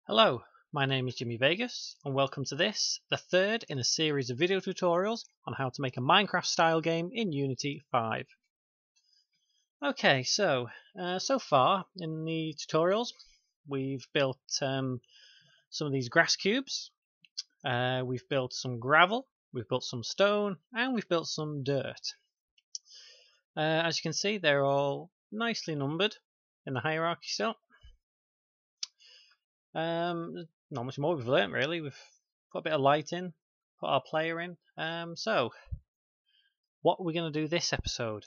Hello, my name is Jimmy Vegas and welcome to this, the third in a series of video tutorials on how to make a Minecraft style game in Unity 5. Okay, so far in the tutorials we've built some of these grass cubes, we've built some gravel, we've built some stone and we've built some dirt. As you can see, they're all nicely numbered in the hierarchy still. Not much more we've learnt really. We've put a bit of light in, put our player in. So what are we going to do this episode?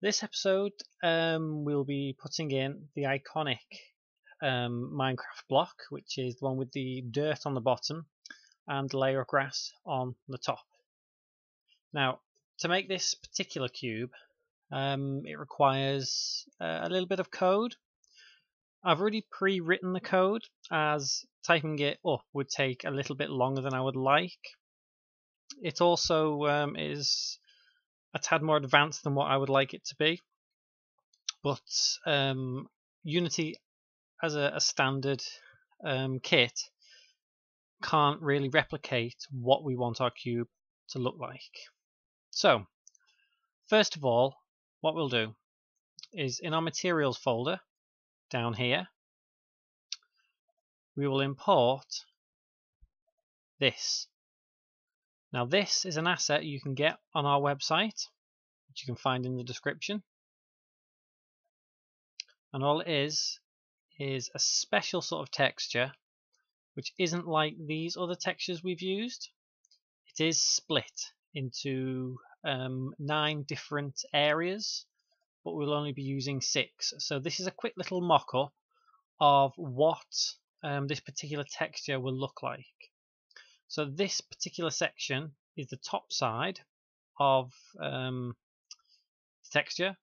This episode we'll be putting in the iconic Minecraft block, which is the one with the dirt on the bottom and a layer of grass on the top. Now, to make this particular cube, it requires a little bit of code. I've already pre-written the code, as typing it up would take a little bit longer than I would like. It also is a tad more advanced than what I would like it to be, but Unity as a standard kit can't really replicate what we want our cube to look like. So first of all, what we'll do is in our materials folder down here, we will import this. Now this is an asset you can get on our website, which you can find in the description. And all it is a special sort of texture, which isn't like these other textures we've used. It is split into 9 different areas, but we'll only be using 6. So this is a quick little mock-up of what this particular texture will look like. So this particular section is the top side of the texture.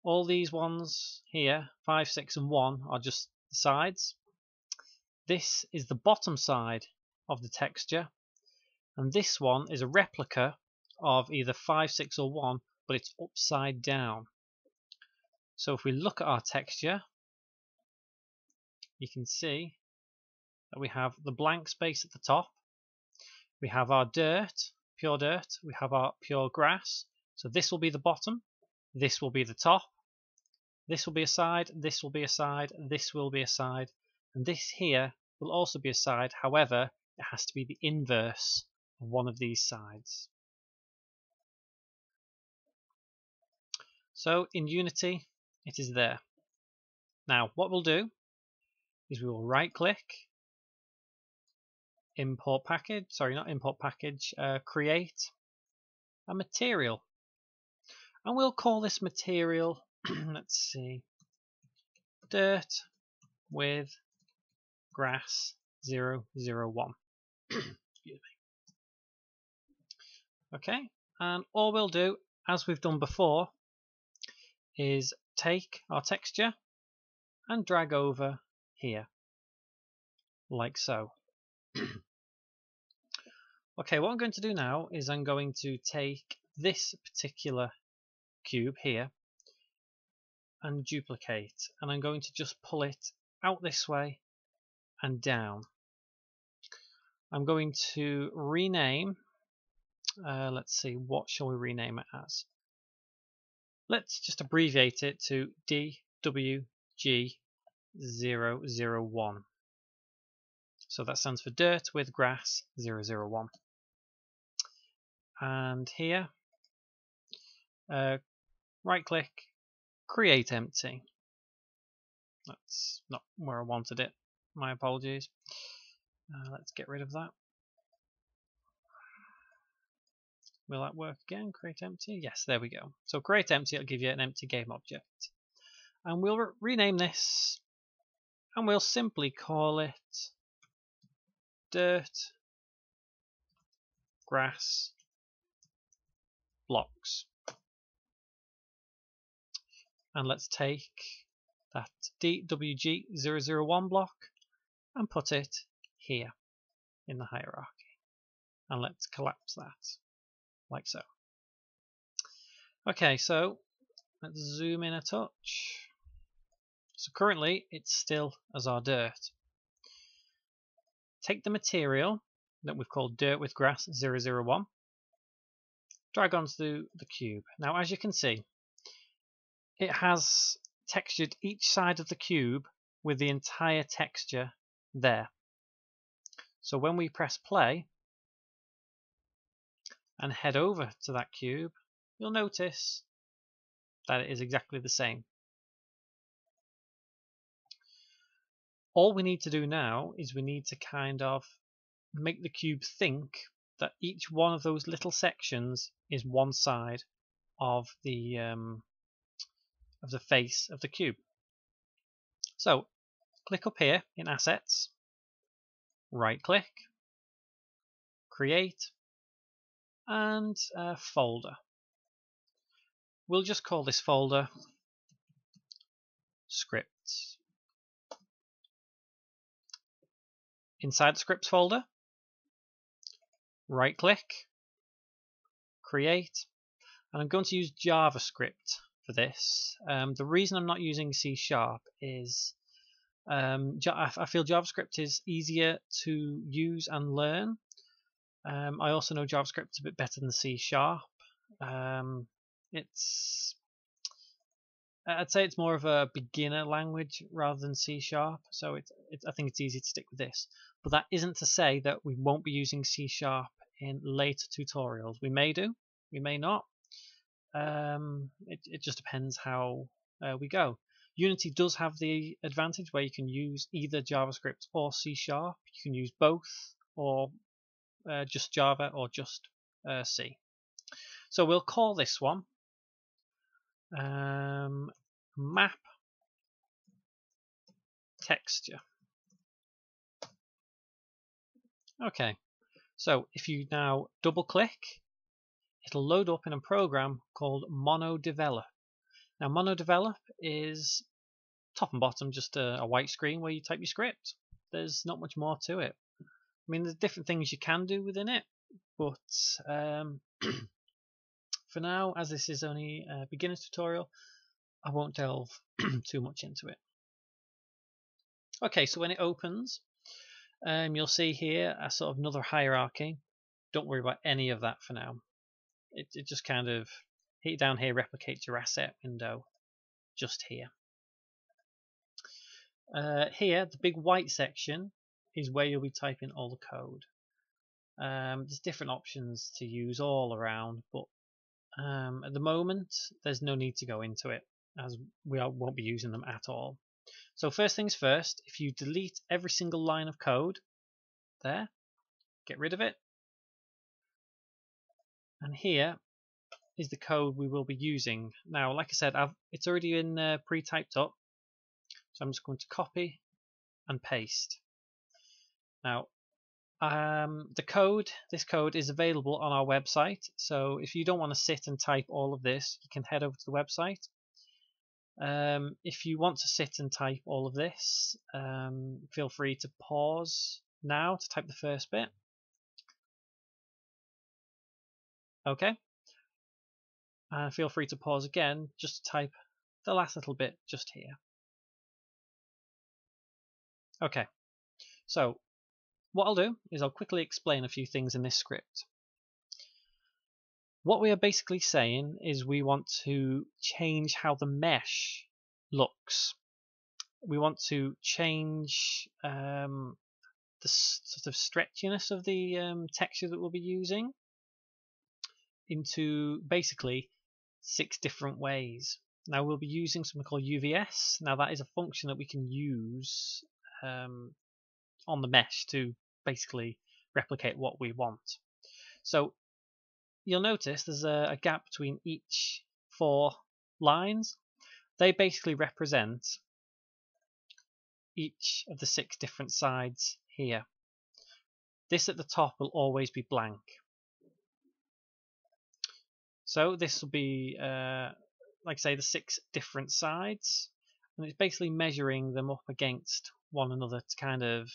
All these ones here, 5, 6 and 1, are just the sides. This is the bottom side of the texture, and this one is a replica of either 5, 6 or 1, but it's upside down. So if we look at our texture, you can see that we have the blank space at the top, we have our dirt, pure dirt, we have our pure grass. So this will be the bottom, this will be the top, this will be a side, this will be a side, this will be a side, and this here will also be a side. However, it has to be the inverse of one of these sides. So in Unity, it is there. Now what we'll do is we will right click, import package, create a material, and we'll call this material let's see, dirt with grass 001. Excuse me. Okay, and all we'll do, as we've done before, is take our texture and drag over here like so. Okay, what I'm going to do now is I'm going to take this particular cube here and duplicate, and I'm going to just pull it out this way and down. I'm going to rename, let's see, what shall we rename it as? Let's just abbreviate it to DWG001. So that stands for dirt with grass 001. And here, right click, create empty. That's not where I wanted it, my apologies. Let's get rid of that. Will that work again? Create empty? Yes, there we go. So create empty, it'll give you an empty game object. And we'll rename this, and we'll simply call it dirt grass blocks. And let's take that DWG001 block and put it here in the hierarchy. And let's collapse that like so. Okay, so let's zoom in a touch. So currently it's still as our dirt. take the material that we've called Dirt with Grass 001, drag onto the cube. Now, as you can see, it has textured each side of the cube with the entire texture there. So when we press play and head over to that cube, you'll notice that it is exactly the same. All we need to do now is we need to kind of make the cube think that each one of those little sections is one side of the face of the cube. So click up here in Assets, right click, Create, and Folder. We'll just call this folder Scripts. Inside the Scripts folder, right click, Create, and I'm going to use JavaScript for this. The reason I'm not using C# is I feel JavaScript is easier to use and learn. I also know JavaScript a bit better than C#. I'd say it's more of a beginner language rather than C#, so I think it's easy to stick with this. But that isn't to say that we won't be using C# in later tutorials. We may do, we may not. It just depends how we go. Unity does have the advantage where you can use either JavaScript or C#. You can use both, or just Java or just C. So we'll call this one map texture. Okay, so if you now double click, it'll load up in a program called MonoDevelop. Now MonoDevelop is top and bottom just a white screen where you type your script. There's not much more to it. I mean, there's different things you can do within it, but for now, as this is only a beginner tutorial, I won't delve too much into it. Okay, so when it opens, you'll see here a sort of another hierarchy. Don't worry about any of that for now. It just kind of, hit down here, replicates your asset window just here. Here, the big white section is where you'll be typing all the code. There's different options to use all around, but at the moment, there's no need to go into it, as we won't be using them at all. So first things first, if you delete every single line of code there, get rid of it. And here is the code we will be using. Now, like I said, it's already been pre-typed up, so I'm just going to copy and paste. Now, this code is available on our website, so if you don't want to sit and type all of this, you can head over to the website. If you want to sit and type all of this, feel free to pause now to type the first bit. Okay. And feel free to pause again just to type the last little bit just here. Okay. So what I'll do is I'll quickly explain a few things in this script. What we are basically saying is we want to change how the mesh looks. We want to change the sort of stretchiness of the texture that we'll be using into basically 6 different ways. Now we'll be using something called UVS. Now that is a function that we can use on the mesh to basically replicate what we want. So you'll notice there's a gap between each 4 lines. They basically represent each of the 6 different sides here. This at the top will always be blank. So this will be, like I say, the 6 different sides, and it's basically measuring them up against one another to kind of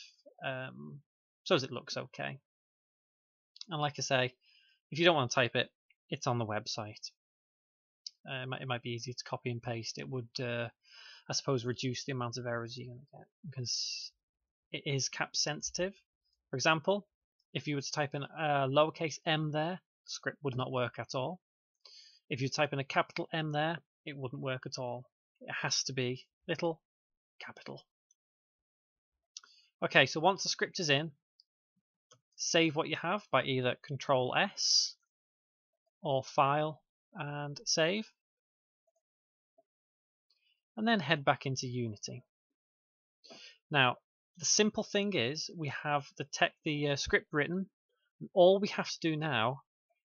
so as it looks okay. And like I say, if you don't want to type it, it's on the website. It might be easy to copy and paste. It would, I suppose, reduce the amount of errors you're going to get because it is cap sensitive. For example, if you were to type in a lowercase m there, the script would not work at all. If you type in a capital M there, it wouldn't work at all. It has to be little capital. Okay, so once the script is in, save what you have by either Control S or File and Save, and then head back into Unity. Now, the simple thing is we have the script written, and all we have to do now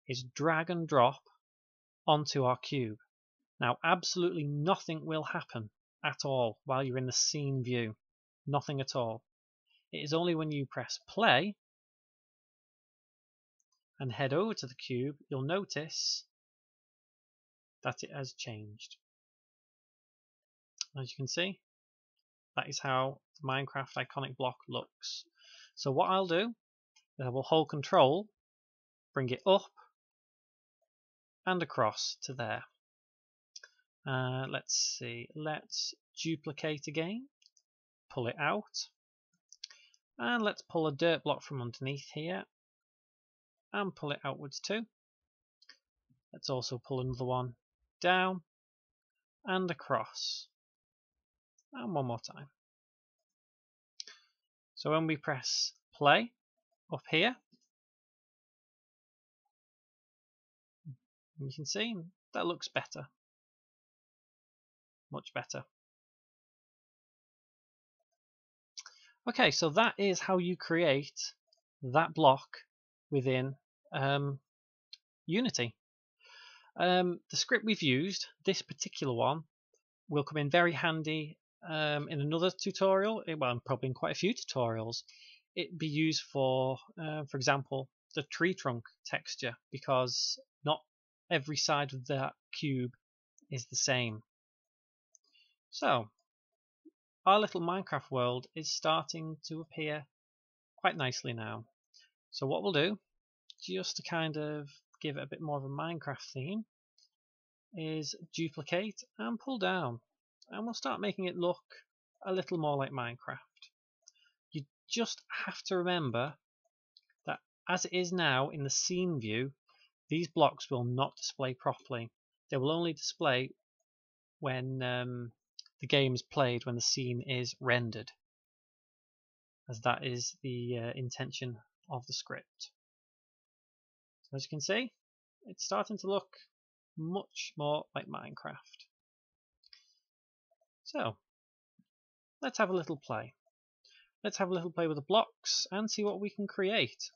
is drag and drop onto our cube. Now, absolutely nothing will happen at all while you're in the scene view. Nothing at all. It is only when you press play and head over to the cube, you'll notice that it has changed. As you can see, that is how the Minecraft iconic block looks. So what I'll do is I will hold Control, bring it up and across to there. Let's see, let's duplicate again, pull it out, and let's pull a dirt block from underneath here and pull it outwards too. Let's also pull another one down and across, and one more time. So when we press play up here, you can see that looks better, much better. Okay, so that is how you create that block within Unity. The script we've used, this particular one, will come in very handy in another tutorial, well, probably in quite a few tutorials. It'd be used for example, the tree trunk texture, because not every side of that cube is the same. So, our little Minecraft world is starting to appear quite nicely now. So what we'll do, just to kind of give it a bit more of a Minecraft theme, is duplicate and pull down, and we'll start making it look a little more like Minecraft. You just have to remember that as it is now in the scene view, these blocks will not display properly. They will only display when the game is played, when the scene is rendered, as that is the intention of the script. So as you can see, it's starting to look much more like Minecraft. So let's have a little play. Let's have a little play with the blocks and see what we can create.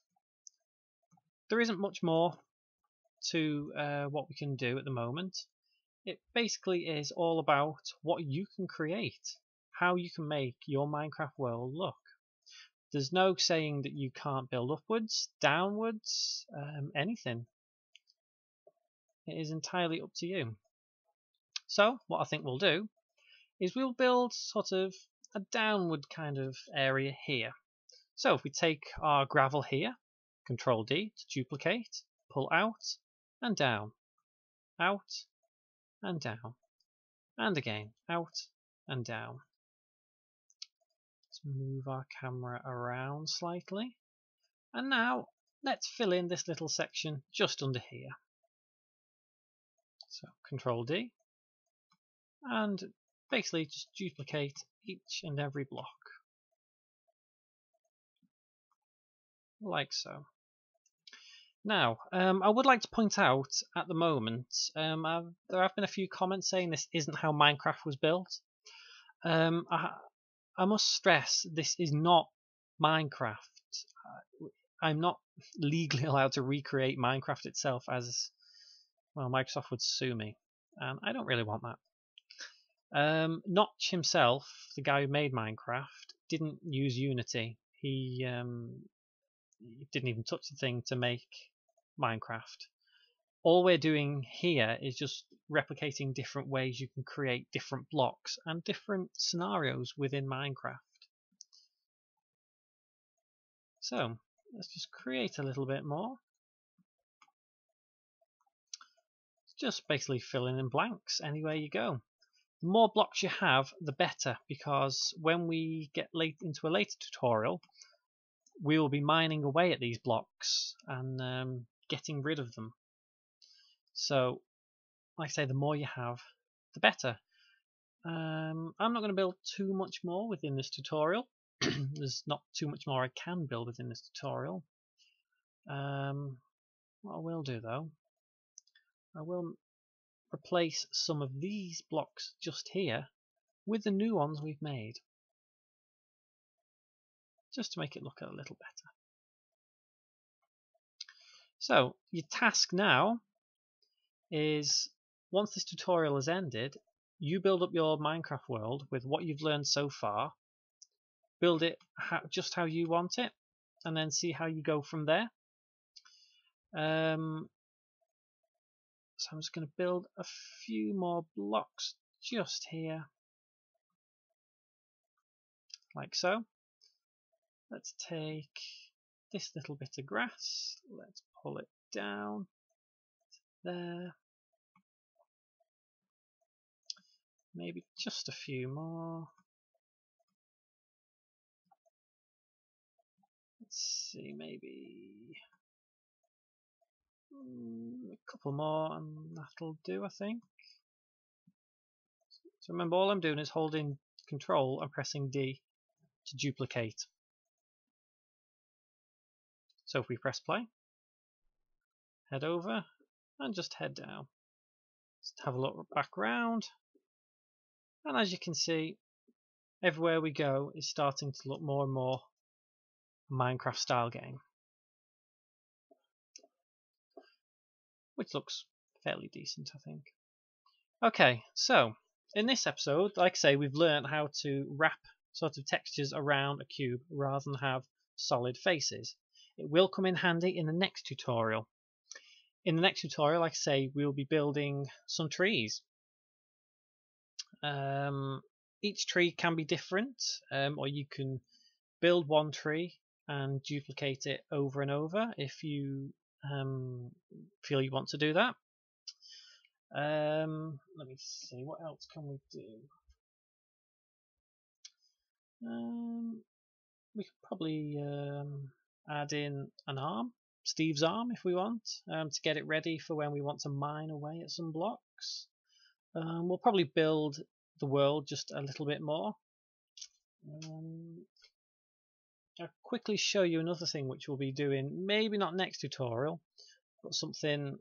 There isn't much more to what we can do at the moment. It basically is all about what you can create, how you can make your Minecraft world look. There's no saying that you can't build upwards, downwards, anything. It is entirely up to you. So what I think we'll do is we'll build sort of a downward kind of area here. So if we take our gravel here, Control D to duplicate, pull out and down, out and down, and again, out and down. Let's move our camera around slightly. And now let's fill in this little section just under here. So Control D, and basically just duplicate each and every block, like so. Now, I would like to point out at the moment, there have been a few comments saying this isn't how Minecraft was built. I must stress, this is not Minecraft. I'm not legally allowed to recreate Minecraft itself, as well, Microsoft would sue me, and I don't really want that. Notch himself, the guy who made Minecraft, didn't use Unity. He didn't even touch the thing to make Minecraft. All we're doing here is just replicating different ways you can create different blocks and different scenarios within Minecraft. So let's just create a little bit more. Just basically filling in blanks anywhere you go. The more blocks you have, the better, because when we get into a later tutorial, we will be mining away at these blocks and getting rid of them. So, like I say, the more you have, the better. I'm not going to build too much more within this tutorial. There's not too much more I can build within this tutorial. What I will do though, I will replace some of these blocks just here with the new ones we've made, just to make it look a little better. So your task now is, once this tutorial has ended, you build up your Minecraft world with what you've learned so far, build it just how you want it, and then see how you go from there. So I'm just going to build a few more blocks just here, like so. Let's take this little bit of grass, let's pull it down there. Maybe just a few more. Let's see, maybe a couple more and that'll do, I think. So remember, all I'm doing is holding Control and pressing D to duplicate. So if we press play, head over and just head down. Let's have a look back round. And as you can see, everywhere we go is starting to look more and more a Minecraft style game, which looks fairly decent, I think. Okay, so in this episode, like I say, we've learned how to wrap sort of textures around a cube rather than have solid faces. It will come in handy in the next tutorial. In the next tutorial, like I say, we'll be building some trees. Each tree can be different, or you can build one tree and duplicate it over and over if you feel you want to do that. Let me see, what else can we do? We could probably add in an arm, Steve's arm, if we want, to get it ready for when we want to mine away at some blocks. We'll probably build the world just a little bit more. I'll quickly show you another thing which we'll be doing, maybe not next tutorial, but something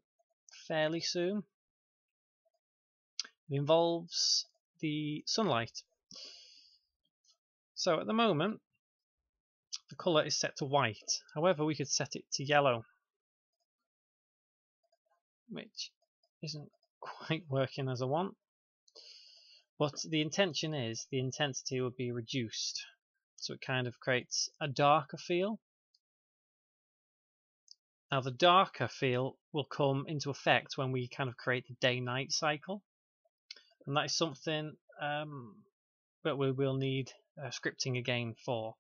fairly soon. It involves the sunlight. So at the moment, the colour is set to white. However, we could set it to yellow, which isn't quite working as I want. But the intention is the intensity would be reduced, so it kind of creates a darker feel. Now the darker feel will come into effect when we kind of create the day-night cycle, and that is something that we will need scripting again for.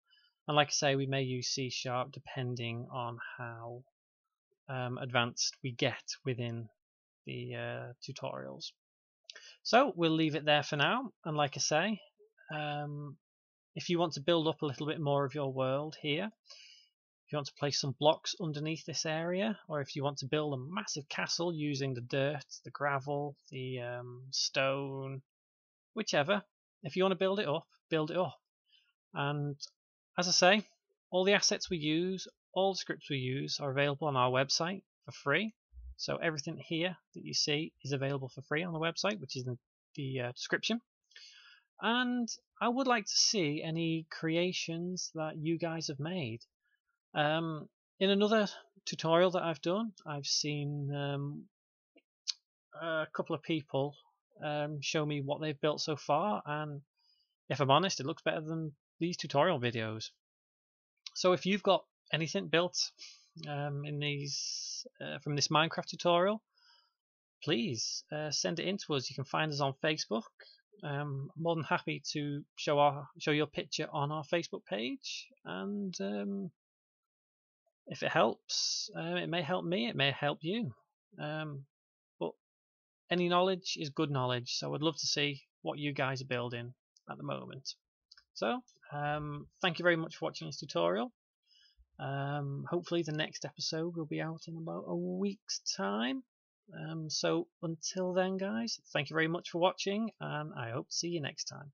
And like I say, we may use C# depending on how advanced we get within the tutorials. So we'll leave it there for now, and like I say, if you want to build up a little bit more of your world here, if you want to place some blocks underneath this area, or if you want to build a massive castle using the dirt, the gravel, the stone, whichever, if you want to build it up, build it up. And as I say, all the assets we use, all the scripts we use are available on our website for free. So everything here that you see is available for free on the website, which is in the description. And I would like to see any creations that you guys have made. In another tutorial that I've done, I've seen a couple of people show me what they've built so far, and if I'm honest, it looks better than these tutorial videos. So if you've got anything built in these from this Minecraft tutorial, please send it in to us. You can find us on Facebook. I'm more than happy to show your picture on our Facebook page, and if it helps, it may help me, it may help you. But any knowledge is good knowledge, so I'd love to see what you guys are building at the moment. So thank you very much for watching this tutorial. Hopefully the next episode will be out in about a week's time. So until then, guys, thank you very much for watching, and I hope to see you next time.